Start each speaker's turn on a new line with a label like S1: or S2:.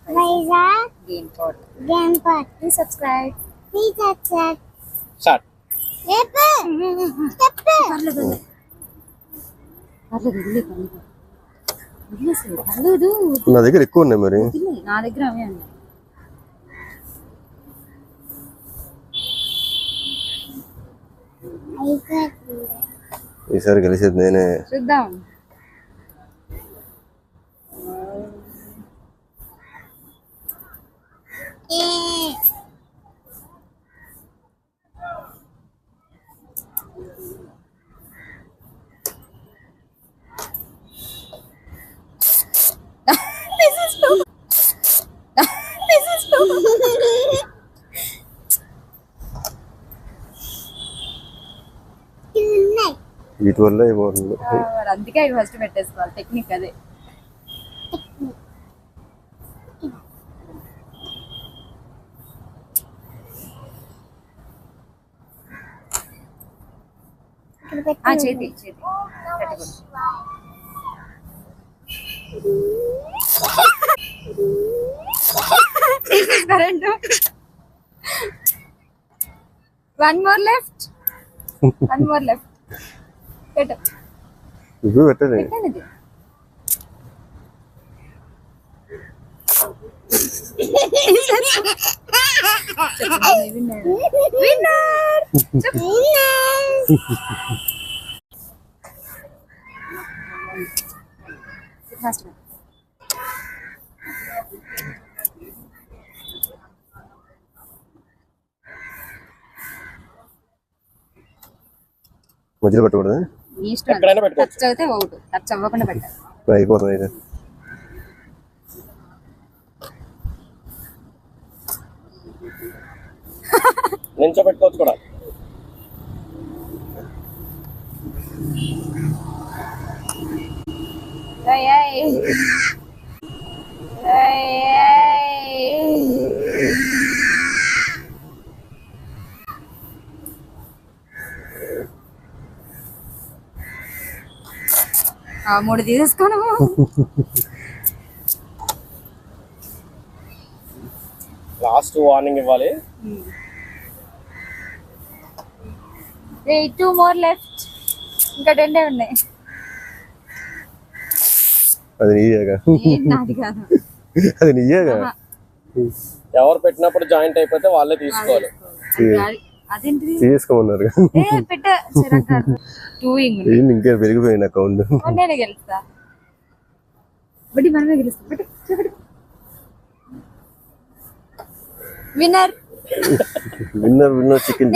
S1: Vizag
S2: Game Pod.
S1: Game Pod.
S2: Please subscribe.
S1: Please subscribe.
S3: Start.
S4: నా దగ్గర ఎక్కువ ఉన్నాయి మరి.
S2: నా దగ్గర అవే ఉన్నాయి.
S4: ఈసారి గెలిచేది నేనే.
S2: చూద్దాం.
S4: వీటి వల్ల
S2: అందుకే అవి ఫస్ట్ పెట్టేసుకోవాలి. టెక్నిక్ అదే. చేతి కరెంట్. One more left. పెట్టండి.
S4: మధ్యలో పెట్టకూడదు.
S2: టచ్ అయితే అవుట్. టచ్ అవ్వకుండా పెట్టాలి.
S4: అయిపోతుంది అయితే.
S3: నించోబెట్టుకోవచ్చు కూడా.
S2: మూడు తీసుకోను.
S3: లాస్ట్ వార్నింగ్ ఇవ్వాలి.
S2: 2 more left. ఇంకా 10 ఉన్నాయి.
S4: అది నీయేగా.
S2: నాది కాదు.
S4: అది నీయేగా.
S3: ఎవరు పెట్టినప్పుడు జాయింట్ అయిపోతే వాళ్ళే తీసుకోవాలి.
S2: అదేంటి
S4: తీసుకోమన్నారు. ఇంకా పెరిగిపోయింది అకౌంట్.
S2: నేనే గెలుస్తా. బట్టి మనమే గెలుస్తాం. Winner
S4: chicken.